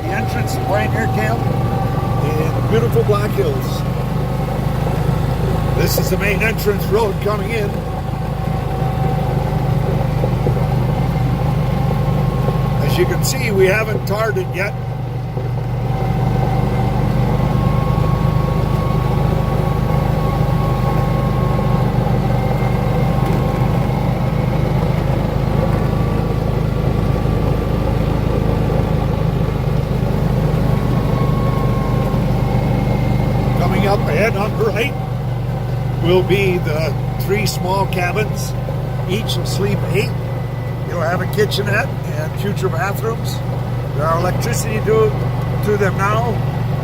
the entrance to Pioneer Camp in beautiful Black Hills. This is the main entrance road coming in. As you can see, we haven't tarred it yet. Coming up ahead on the right will be the 3 small cabins. Each will sleep 8. You'll have a kitchenette and future bathrooms. There are electricity to them now,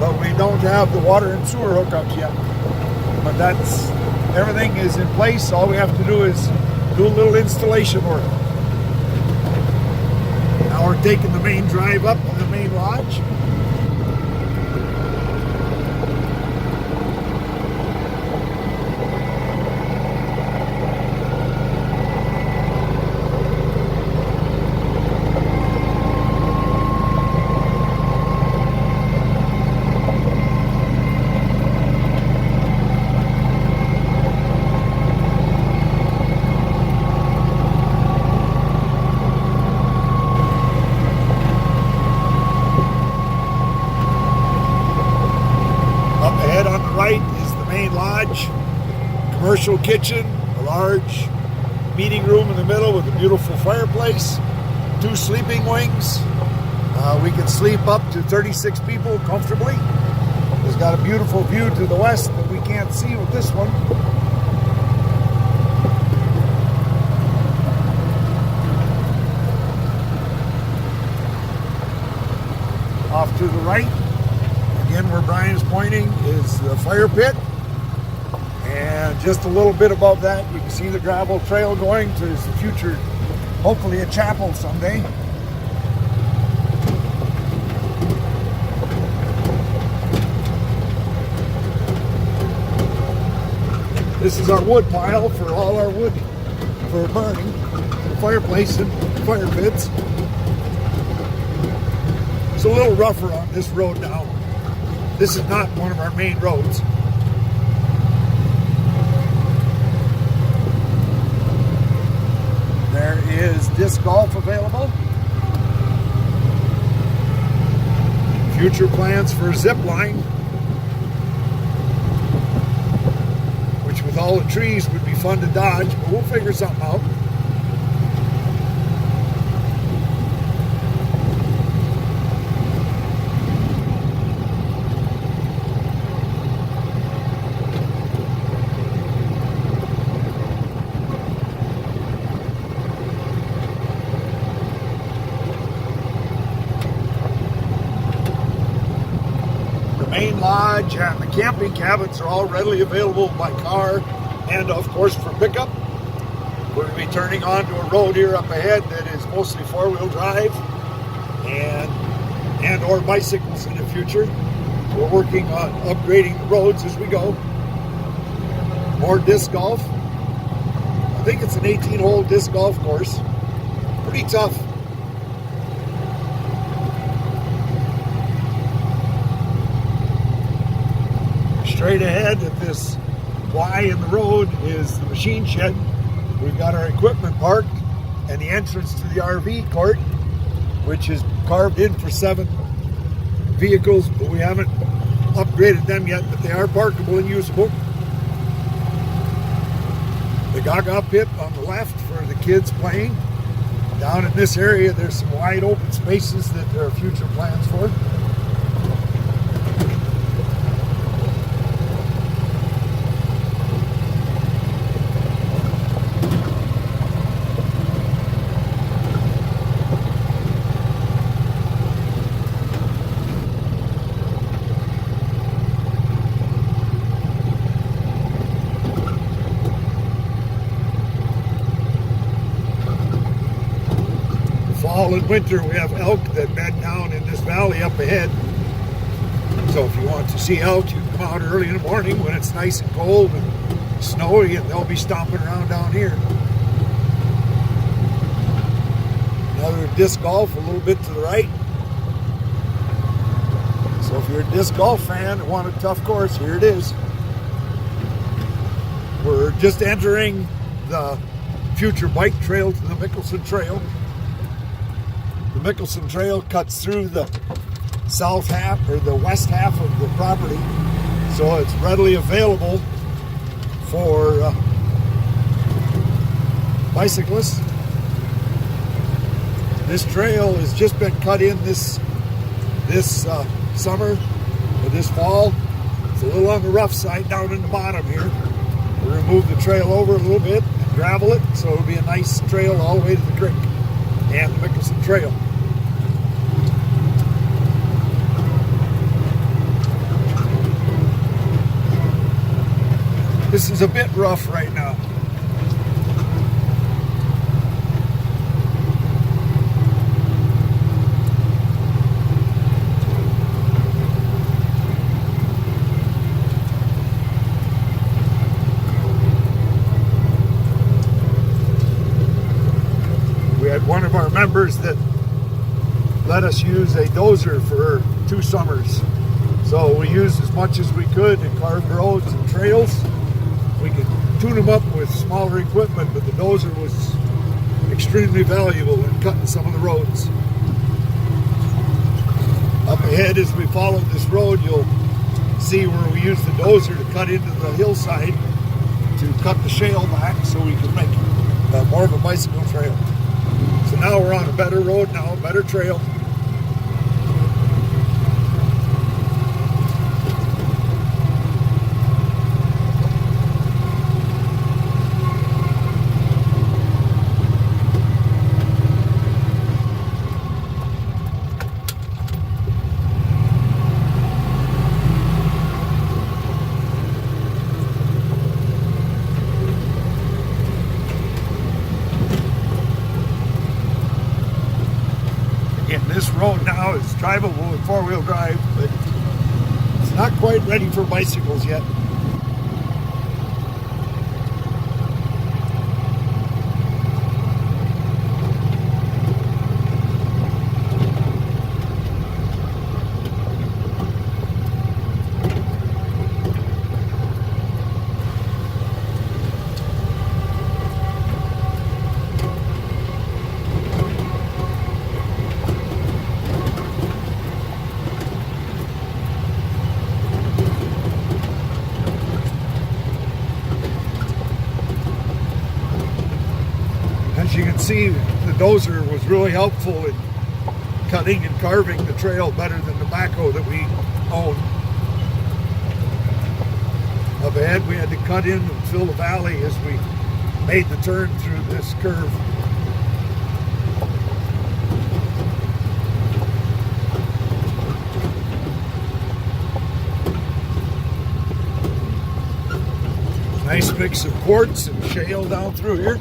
but we don't have the water and sewer hookups yet. But everything is in place. All we have to do is do a little installation work. Now we're taking the main drive up to the main lodge. Up ahead on the right is the main lodge, commercial kitchen, a large meeting room in the middle with a beautiful fireplace, 2 sleeping wings. We can sleep up to 36 people comfortably. It's got a beautiful view to the west that we can't see with this one. Off to the right, again where Brian's pointing, is the fire pit. And just a little bit above that, you can see the gravel trail going to the future, hopefully a chapel someday. This is our wood pile for all our wood for burning, the fireplace and fire pits. It's a little rougher on this road now. This is not one of our main roads. There is disc golf available. Future plans for a zip line, which with all the trees would be fun to dodge, but we'll figure something out. Main lodge and the camping cabins are all readily available by car and of course for pickup. We're going to be turning onto a road here up ahead that is mostly 4-wheel drive and or bicycles in the future. We're working on upgrading the roads as we go. More disc golf. I think it's an 18-hole disc golf course. Pretty tough. Straight ahead at this Y in the road is the machine shed. We've got our equipment parked and the entrance to the RV court, which is carved in for 7 vehicles, but we haven't upgraded them yet, but they are parkable and usable. The Gaga pit on the left for the kids playing. Down in this area, there's some wide open spaces that there are future plans for. Fall and winter, we have elk that bed down in this valley up ahead. So if you want to see elk, you can come out early in the morning when it's nice and cold and snowy, and they'll be stomping around down here. Another disc golf a little bit to the right. you're a disc golf fan and want a tough course, here it is. We're just entering the future bike trail to the Mickelson Trail. The Mickelson Trail cuts through the south half or the west half of the property, so it's readily available for bicyclists. This trail has just been cut in this summer or this fall. It's a little on the rough side down in the bottom here. We're going to move the trail over a little bit and gravel it, so it'll be a nice trail all the way to the creek and the Mickelson Trail. This is a bit rough right now. We had one of our members that let us use a dozer for 2 summers. So we used as much as we could and carved roads and trails. We could tune them up with smaller equipment, but the dozer was extremely valuable in cutting some of the roads. Up ahead, as we follow this road, you'll see where we used the dozer to cut into the hillside to cut the shale back so we could make more of a bicycle trail. So now we're on a better road now, a better trail. This road now is drivable with 4-wheel drive, but it's not quite ready for bicycles yet. As you can see, the dozer was really helpful in cutting and carving the trail better than the backhoe that we own. Up ahead, we had to cut in and fill the valley as we made the turn through this curve. Nice mix of quartz and shale down through here.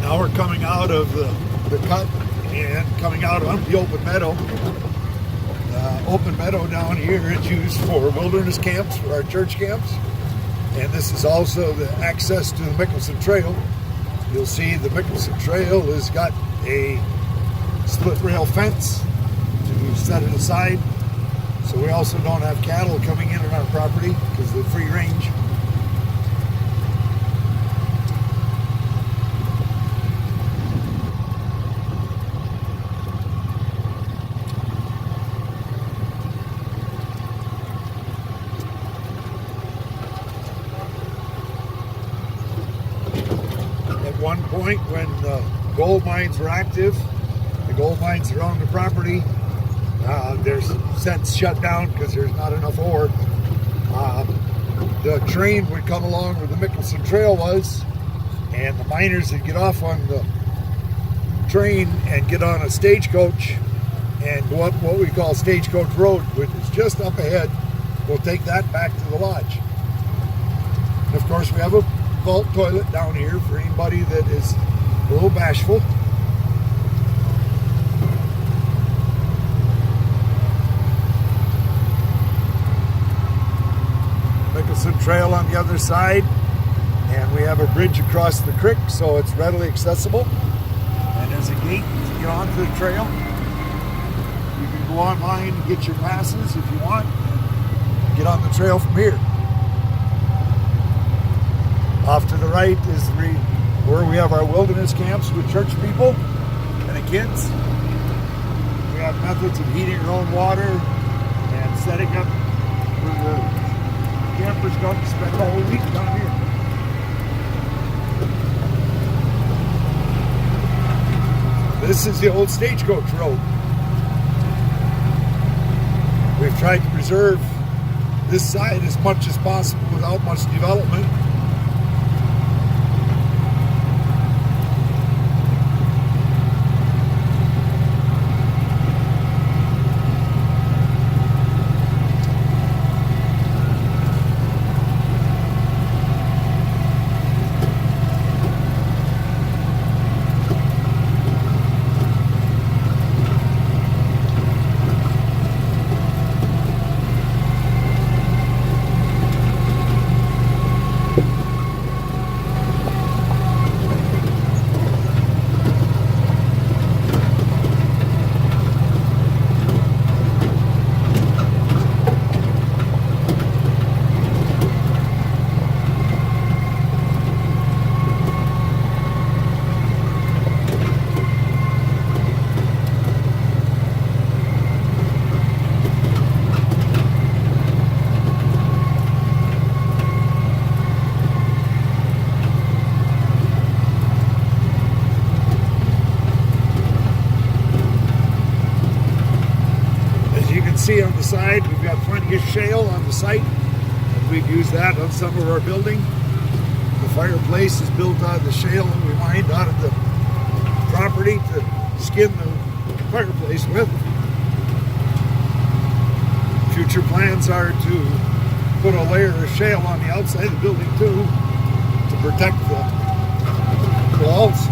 Now we're coming out of the cut and coming out on the open meadow. The open meadow down here is used for wilderness camps, for our church camps. And this is also the access to the Mickelson Trail. You'll see the Mickelson Trail has got a split rail fence to set it aside. So we also don't have cattle coming in on our property because of the free range. At one point when the gold mines were active, the gold mines around the property. There's since shut down because there's not enough ore. The train would come along where the Mickelson Trail was, and the miners would get off on the train and get on a stagecoach and go up what we call Stagecoach Road, which is just up ahead. We'll take that back to the lodge. And of course, we have a vault toilet down here for anybody that is a little bashful. Mickelson Trail on the other side, and we have a bridge across the creek, so it's readily accessible. And there's a gate to get onto the trail. You can go online and get your passes if you want, and get on the trail from here. Off to the right is where we have our wilderness camps with church people and the kids. We have methods of heating your own water and setting up where the campers come to spend the whole week down here. This is the old Stagecoach Road. We've tried to preserve this side as much as possible without much development. See on the side, we've got plenty of shale on the site, and we've used that on some of our building. The fireplace is built out of the shale that we mined out of the property to skin the fireplace with. Future plans are to put a layer of shale on the outside of the building too, to protect the walls.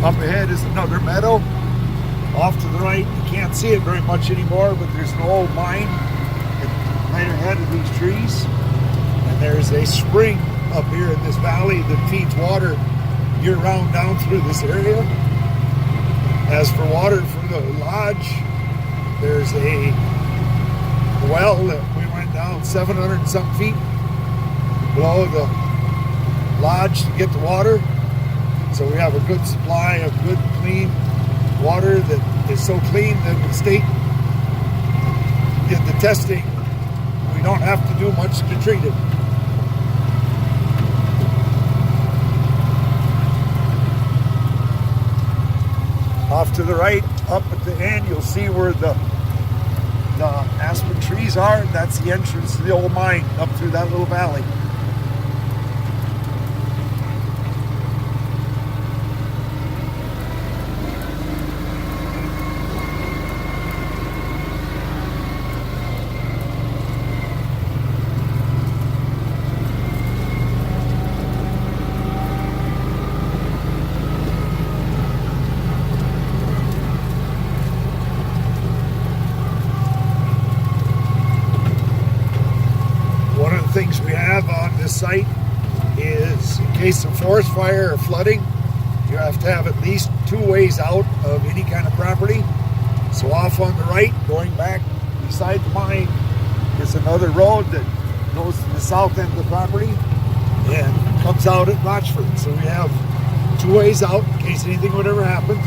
Up ahead is another meadow. Off to the right, you can't see it very much anymore, but there's an old mine right ahead of these trees. And there's a spring up here in this valley that feeds water year-round down through this area. As for water for the lodge, there's a well that we went down 700 and some feet below the lodge to get the water. So we have a good supply of good, clean water that is so clean that the state did the testing. We don't have to do much to treat it. Off to the right, up at the end, you'll see where the aspen trees are. That's the entrance to the old mine up through that little valley. Things we have on this site is, in case of forest fire or flooding, you have to have at least 2 ways out of any kind of property. So off on the right, going back beside the mine, is another road that goes to the south end of the property and comes out at Rochford. So we have 2 ways out in case anything would ever happen.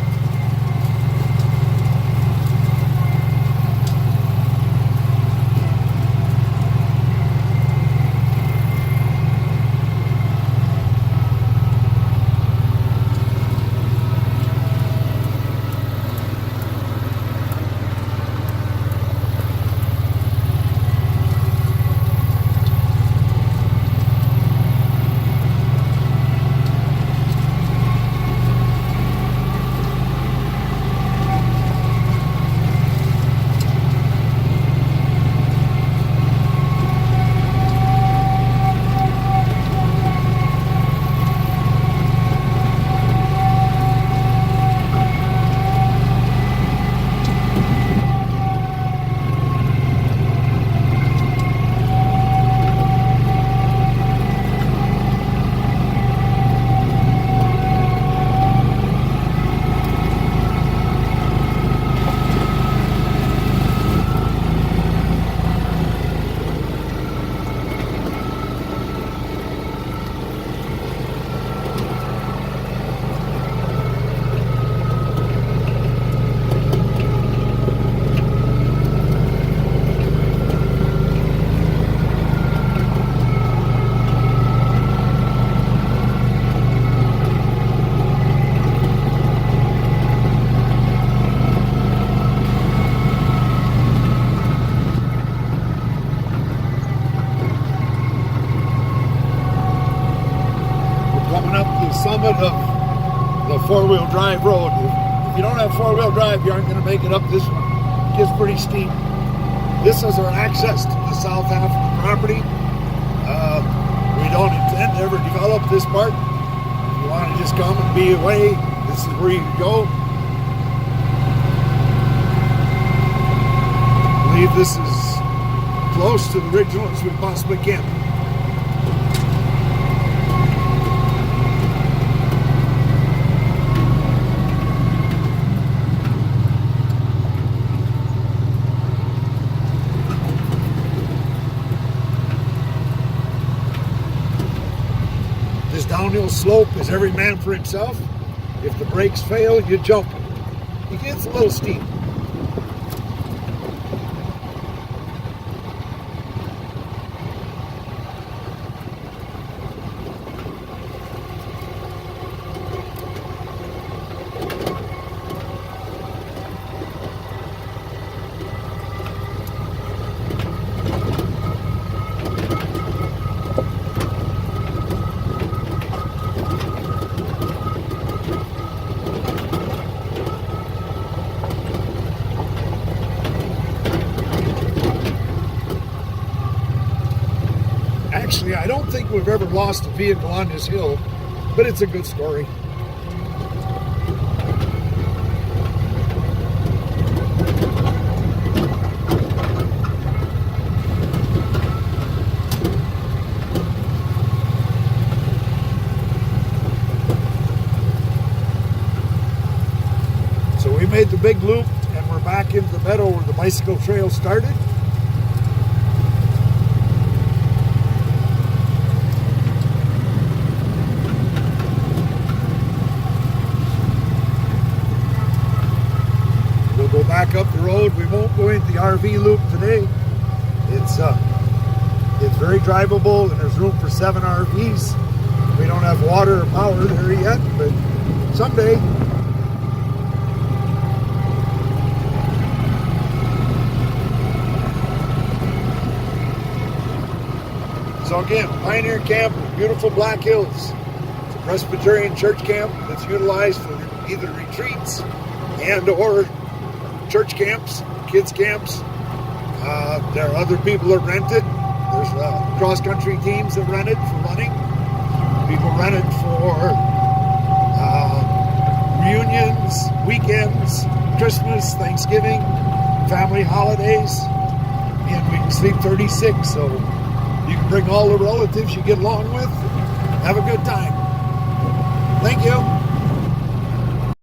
four-wheel drive road. If you don't have four-wheel drive, you aren't going to make it up this one. It gets pretty steep. This is our access to the south half of the property. We don't intend to ever develop this part. If you want to just come and be away, this is where you can go. I believe this is close to the original as we possibly can. This downhill slope is every man for himself. If the brakes fail, you jump. It gets a little steep. Actually, I don't think we've ever lost a vehicle on this hill, but it's a good story. So we made the big loop and we're back into the meadow where the bicycle trail started. Go back up the road. We won't go into the RV loop today. It's very drivable and there's room for 7 RVs. We don't have water or power there yet, but someday. So again, Pioneer Camp, beautiful Black Hills. It's a Presbyterian church camp that's utilized for either retreats and or church camps, kids camps. There are other people that rent it. There's cross-country teams that rent it for running. People rent it for reunions, weekends, Christmas, Thanksgiving, family holidays. And we can sleep 36, so you can bring all the relatives you get along with. Have a good time. Thank you.